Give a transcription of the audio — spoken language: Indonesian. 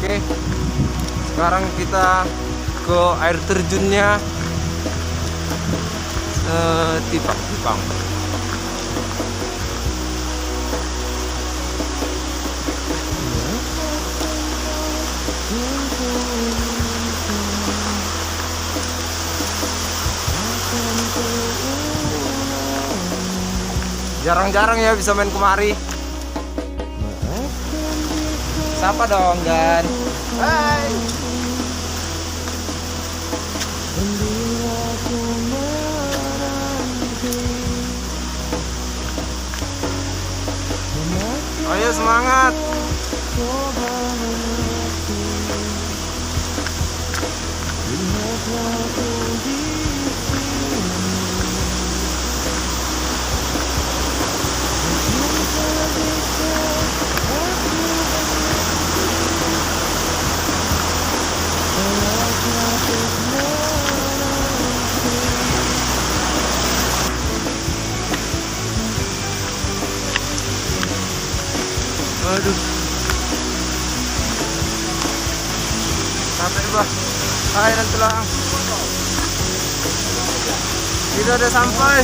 Oke, sekarang kita ke air terjunnya Tipang. Jarang-jarang ya bisa main kemari. Sapa dong, Gan. Hai. Ayo semangat. Aduh, sampai bah, air dan tulang. Kita udah sampai.